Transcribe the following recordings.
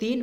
3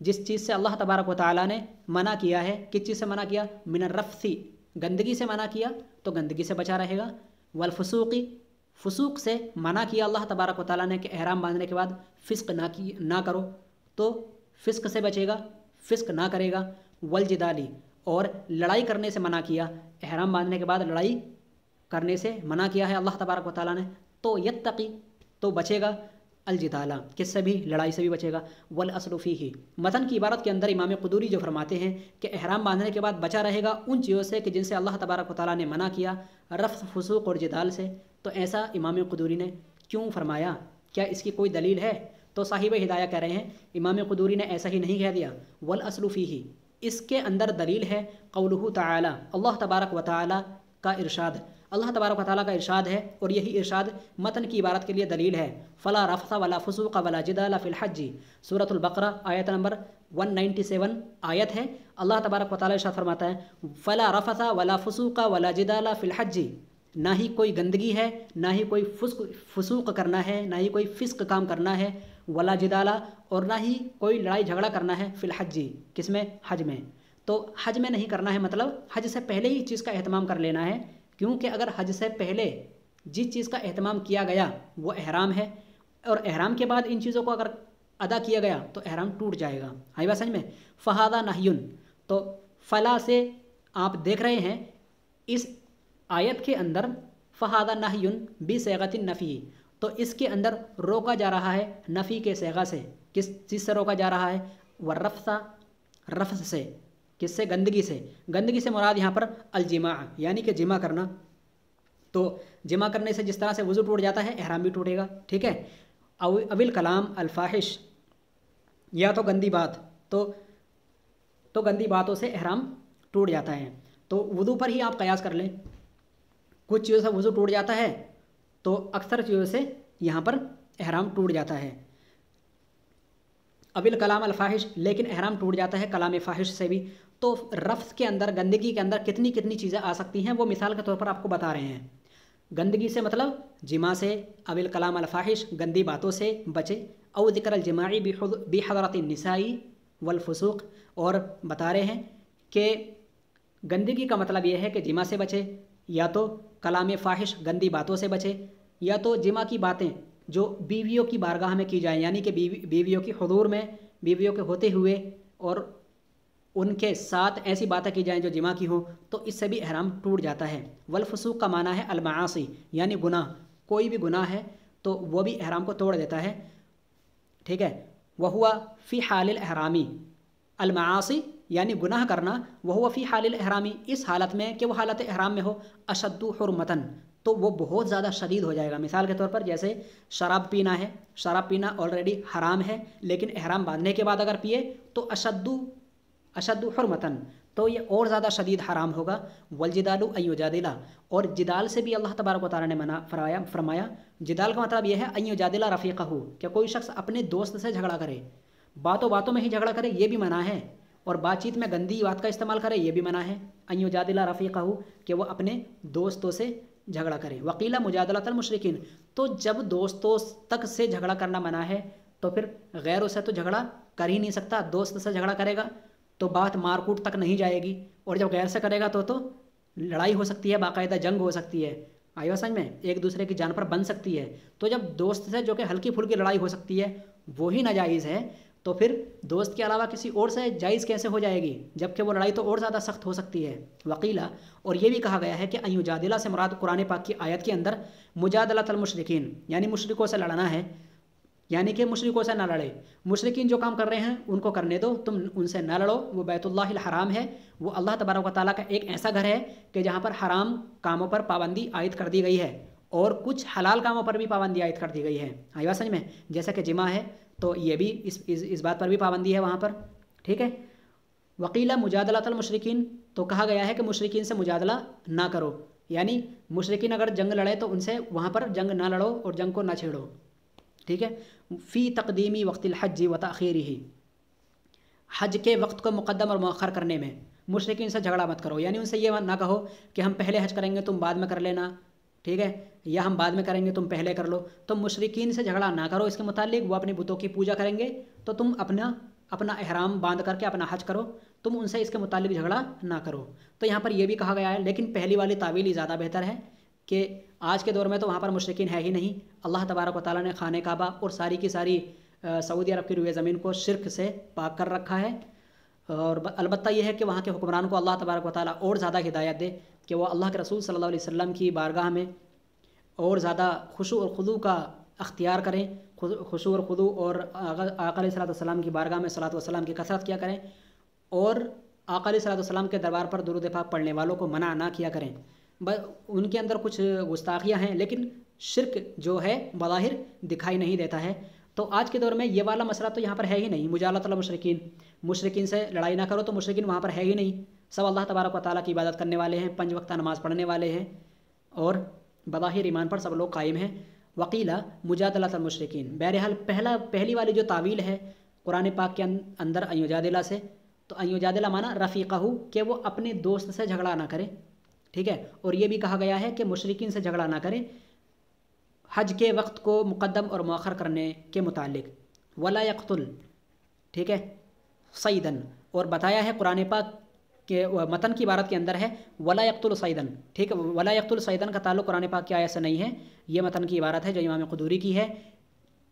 جس چیز سے اللہ تبارک و تعالیٰ نے منع کیا ہے، کس چیز سے منع کیا؟ من الرفث، گندگی سے منع کیا تو گندگی سے بچا رہے گا، والفسوقی، فسوق سے منع کیا اللہ تبارک و تعالیٰ نے کہ احرام باندھنے کے بعد فسق نہ کرو، تو فسق سے بچے گا، فسق نہ کرے گا، والجدالی، اور لڑائی کرنے سے منع کیا، احرام باندھنے کے بعد لڑائی کرنے سے منع کیا ہے اللہ تبارک و تعالیٰ نے، تو یتقی، تو بچے گا، الجدالہ، کس سے بھی؟ لڑائی سے بھی بچے گا، والاصل فیہ، متن کی عبارت کے اندر امام قدوری جو فرماتے ہیں کہ احرام باندھنے کے بعد بچا رہے گا ان چیزوں سے کہ جن سے اللہ تبارک و تعالیٰ نے منع کیا، رفث، فسوق اور جدال سے۔ تو ایسا امام قدوری نے کیوں فرمایا؟ کیا اس کی کوئی دلیل ہے؟ تو صاحب ہدایہ کہہ رہے ہیں امام قدوری نے ایسا ہی نہیں کہہ دیا، والاصل فیہ، اس کے اندر دلیل ہے قولہ تعالی، اللہ تبارک و تعالیٰ کا ارشاد، اللہ تبارک و تعالیٰ کا ارشاد ہے، اور یہی ارشاد متن کی عبارت کے لیے دلیل ہے، فلا رفث ولا فسوق ولا جدال فی الحج، سورۃ البقرہ آیت نمبر 197 آیت ہے، اللہ تبارک و تعالیٰ ارشاد فرماتا ہے فلا رفث ولا فسوق ولا جدال فی الحج، نہ ہی کوئی گندگی ہے، نہ ہی کوئی فسوق کرنا ہے، نہ ہی کوئی فسق کام کرنا ہے، ولا جدالہ، اور نہ ہی کوئی لڑائی جھگڑا کرنا ہے، فی الحج، کس میں؟ حج میں۔ تو حج میں نہیں کرنا ہے، مطلب حج سے پہلے ہی چیز کا اہتمام کر لینا ہے، کیونکہ اگر حج سے پہلے جس چیز کا اہتمام کیا گیا وہ احرام ہے، اور احرام کے بعد ان چیزوں کو اگر ادا کیا گیا تو احرام ٹوٹ جائے گا، آئی بات سمجھ میں؟ فہذا نہیٌ، تو فلا سے آپ دیکھ رہے ہیں اس آیت کے اندر فہذا نہیٌ بصیغۃ النفی، تو اس کے اندر روکا جا رہا ہے نفی کے صیغہ سے، کس چیز سے روکا جا رہا ہے؟ والرفث، رفث سے، کس سے؟ گندگی سے، گندگی سے مراد یہاں پر الجماع، یعنی کہ جمع کرنا، تو جمع کرنے سے جس طرح سے وضو ٹوٹ جاتا ہے احرام بھی ٹوٹے گا، ٹھیک ہے؟ اول کلام الفاحش، یا تو گندی بات، تو گندی باتوں سے احرام ٹوٹ جاتا ہے، تو وضو پر ہی آپ قیاس کر لیں، کچھ چیزوں سے وضو ٹوٹ جاتا ہے تو اکثر چیزوں سے یہاں پر احرام ٹوٹ جاتا ہے، اول کلام الفاحش، لیکن احرام ٹوٹ جاتا ہے کلام فاحش سے بھی، تو رفث کے اندر، گندگی کے اندر کتنی چیزیں آ سکتی ہیں وہ مثال کے طور پر آپ کو بتا رہے ہیں، گندگی سے مطلب جمع سے، اول کلام الفاحش، گندی باتوں سے بچے، او ذکر الجماعی بحضرۃ النساء والفسوق، اور بتا رہے ہیں کہ گندگی کا مطلب یہ ہے کہ جمع سے بچے، یا تو کلام فاحش، گندی باتوں سے بچے، یا تو جمع کی باتیں جو بیویوں کی بارگاہ میں کی جائیں، یعنی کہ بیویوں کی حضور میں، بیویوں کے ہوتے ہوئے اور ان کے ساتھ ایسی باتیں کی جائیں جو جمع کی ہوں، تو اس سے بھی احرام ٹوٹ جاتا ہے۔ والفسوق کا معنی ہے المعاصی، یعنی گناہ، کوئی بھی گناہ ہے تو وہ بھی احرام کو توڑ دیتا ہے، ٹھیک ہے؟ وہوا فی حال الاحرامی، المعاصی یعنی گناہ کرنا، وہوا فی حال الاحرامی، اس حالت میں کہ وہ حالت احرام میں ہو، اشد حرمتاً، تو وہ بہت زیادہ شدید ہو جائے گا۔ مثال کے طور پر جیسے شراب پینا ہے، شراب پینا آلریڈی حرام ہے، لیکن احرام باندھنے کے بعد اگر پیے تو اشد حرمتاً، تو یہ اور زیادہ شدید حرام ہوگا۔ والجدال ان یجادل، اور جدال سے بھی اللہ تبارک و تعالیٰ نے منع فرمایا، جدال کا مطلب یہ ہے ان یجادل رفیقہ، کہ کوئی شخص اپنے دوست سے جھگڑا کرے، باتوں میں ہی جھگڑا کرے، یہ بھی منع ہے، اور بات چیت میں گندی بات کا استعمال کرے، یہ بھی منع ہے، ان یجادل رفیقہ، کہ وہ اپنے دوستوں سے جھگڑا کرے۔ وقیل مجادلۃ المشرکین، تو جب دوستوں تک سے جھگڑا کرنا منع ہے تو پھر غیروں سے تو جھگڑا کر ہی نہیں سکتا، دوست سے جھگڑا کرے گا تو بات مار کوٹ تک نہیں جائے گی، اور جب غیر سے کرے گا تو لڑائی ہو سکتی ہے، باقاعدہ جنگ ہو سکتی ہے، آئی سمجھ میں؟ ایک دوسرے کی جان پر بن سکتی ہے، تو جب دوست سے جو کہ ہلکی پھلکی لڑائی ہو سکتی ہے وہی ناجائز ہے، تو پھر دوست کے علاوہ کسی اور سے جائز کیسے ہو جائے گی، جبکہ وہ لڑائی تو اور زیادہ سخت ہو سکتی ہے۔ وقیلا، اور یہ بھی کہا گیا ہے کہ ان یجادلہ سے مراد قرآن پاک کی آیت کے اندر مجادلۃ المشرکین، یعنی مشرکوں سے لڑنا ہے، یعنی کہ مشرکوں سے نہ لڑے، مشرکین جو کام کر رہے ہیں ان کو کرنے دو، تم ان سے نہ لڑو، وہ بیت اللہ الحرام ہے، وہ اللہ تبارک و تعالیٰ کا ایک ایسا گھر ہے کہ جہاں پر حرام کاموں پر پابندی عائد کر دی گئی ہے، اور کچھ حلال کاموں پر بھی پابندی عائد کر دی گئی ہے، آئی بات سمجھ میں؟ جیسا کہ جمع ہے تو یہ بھی اس بات پر بھی پابندی ہے وہاں پر، ٹھیک ہے؟ وقیل مجادلۃ المشرکین، تو کہا گیا ہے کہ مشرکین سے مجادلہ نہ کرو، یعنی مشرکین اگر جنگ لڑے تو ان سے وہاں پر جنگ نہ لڑو اور جنگ کو نہ چھیڑو، ٹھیک ہے؟ فی تقدیمی وقت الحج و تاخیرہ، حج کے وقت کو مقدم اور مؤخر کرنے میں مشرکین سے جھگڑا مت کرو، یعنی ان سے یہ نہ کہو کہ ہم پہلے حج کریں گے تم بعد میں کر لینا، ٹھیک ہے؟ یا ہم بعد میں کریں گے تم پہلے کر لو، تو مشرکین سے جھگڑا نہ کرو اس کے متعلق، وہ اپنے بتوں کی پوجا کریں گے تو تم اپنا اپنا احرام باندھ کر کے اپنا حج کرو، تم ان سے اس کے متعلق جھگڑا نہ کرو۔ تو یہاں پر یہ بھی کہا گیا ہے، لیکن پہلی والی تعویل ہی زیادہ بہتر ہے کہ آج کے دور میں تو وہاں پر مشرکین ہے ہی نہیں۔ اللہ تبارک و تعالیٰ نے خانہ کعبہ اور ساری کی ساری سعودی عرب کی روئے زمین کو شرک سے پاک کر رکھا ہے، اور البتہ یہ ہے کہ وہاں کے حکمران کو اللہ تبارک و تعالیٰ اور زیادہ ہدایت دے کہ وہ اللہ کے رسول صلی اللہ علیہ وسلم کی بارگاہ میں اور زیادہ خشوع اور خضوع کا اختیار کریں، خشوع اور خضوع، اور آقا علیہ السلام کی بارگاہ میں صلاۃ والسلام کی کثرت کیا کریں، اور آقا علیہ السلام کے دربار پر درود پاک پڑھنے والوں کو منع نہ کیا کریں۔ ان کے اندر کچھ گستاخیاں ہیں، لیکن شرک جو ہے بظاہر دکھائی نہیں دیتا ہے۔ تو آج کے دور میں یہ والا مسئلہ تو یہاں پر ہے ہی نہیں، مجالۃ المشرکین، مشرکین سے لڑائی نہ کرو، تو مشرکین وہاں پر ہے ہی نہیں، سب اللہ تبارک و تعالیٰ کی عبادت کرنے والے ہیں، 5 وقتہ نماز پڑھنے والے ہیں، اور بظاہر ایمان پر سب لوگ قائم ہیں۔ وقیلا مجادلۃ المشرکین، بہرحال پہلی والی جو تعویل ہے قرآن پاک کے اندر ان یجادلہ سے، تو ان یجادلہ مانا رفیقہ، کہ وہ اپنے دوست سے جھگڑا نہ کرے، ٹھیک ہے، اور یہ بھی کہا گیا ہے کہ مشرکین سے جھگڑا نہ کرے حج کے وقت کو مقدم اور مؤخر کرنے کے متعلق۔ ولا یقتل، ٹھیک ہے، صیدن، اور بتایا ہے قرآن پاک کے متن کی عبارت کے اندر ہے ولا یقتل صیدن، ٹھیک ہے، ولا یقتل صیدن کا تعلق قرآن پاک کی آیت سے نہیں ہے، یہ متن کی عبارت ہے جو امام قدوری کی ہے،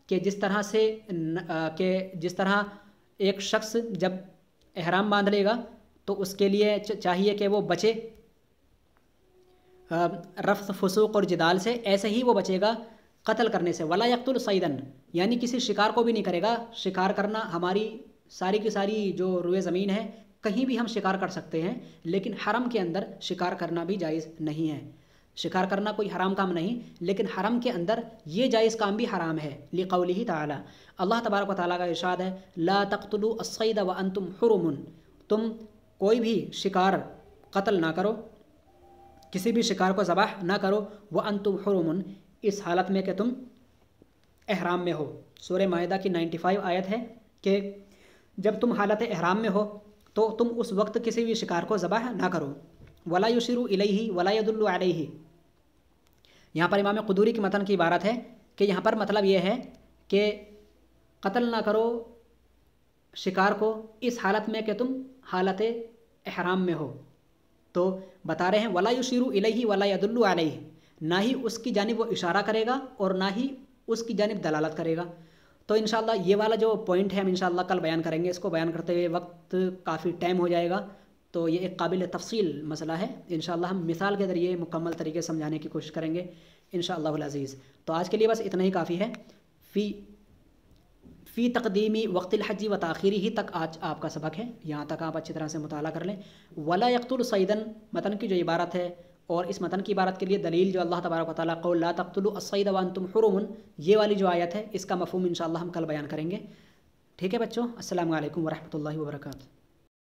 کہ جس طرح ایک شخص جب احرام باندھ لے گا تو اس کے لیے چاہیے کہ وہ بچے رفث، فسوق اور جدال سے، ایسے ہی وہ بچے گا قتل کرنے سے۔ ولا یقتل صیدن، یعنی کسی شکار کو بھی نہیں کرے گا۔ شکار کرنا ہماری ساری کی ساری جو روئے زمین ہے کہیں بھی ہم شکار کر سکتے ہیں، لیکن حرم کے اندر شکار کرنا بھی جائز نہیں ہے۔ شکار کرنا کوئی حرام کام نہیں، لیکن حرم کے اندر یہ جائز کام بھی حرام ہے، لقولہ تعالی، اللہ تبارک و تعالیٰ کا ارشاد ہے لا تقتلوا الصید وانتم حرم، تم کوئی بھی شکار قتل نہ کرو، کسی بھی شکار کو ذبح نہ کرو، وانتم حرم، اس حالت میں کہ تم احرام میں ہو۔ سورہ مائدہ کی 95 آیت ہے کہ جب تم حالت احرام میں ہو تو تم اس وقت کسی بھی شکار کو ذبح نہ کرو۔ ولا یشیر الیہ ولا یدل علیہ، یہاں پر امام قدوری کی متن کی عبارت ہے کہ یہاں پر مطلب یہ ہے کہ قتل نہ کرو شکار کو اس حالت میں کہ تم حالت احرام میں ہو۔ تو بتا رہے ہیں ولا یشیر الیہ ولا یدل علیہ، نہ ہی اس کی جانب وہ اشارہ کرے گا اور نہ ہی اس کی جانب دلالت کرے گا۔ تو انشاءاللہ یہ والا جو پوائنٹ ہے ہم انشاءاللہ کل بیان کریں گے، اس کو بیان کرتے ہوئے وقت کافی ٹائم ہو جائے گا، تو یہ ایک قابل تفصیل مسئلہ ہے، انشاءاللہ ہم مثال کے ذریعے مکمل طریقے سے سمجھانے کی کوشش کریں گے انشاءاللہ العزیز۔ تو آج کے لیے بس اتنا ہی کافی ہے۔ فی تقدیمی وقت الحج و تاخیری ہی تک آج آپ کا سبق ہے، یہاں تک آپ اچھی طرح سے مطالعہ کر لیں۔ ولا یقتل صیدن متن کی جو عبارت ہے، اور اس متن کی عبارت کے لیے دلیل جو اللہ تبارک و تعالیٰ قول لا تقتلوا الصید وانتم حرم، یہ والی جو آیت ہے اس کا مفہوم انشاءاللہ ہم کل بیان کریں گے۔ ٹھیک ہے بچوں، السلام علیکم ورحمۃ اللہ وبرکاتہ۔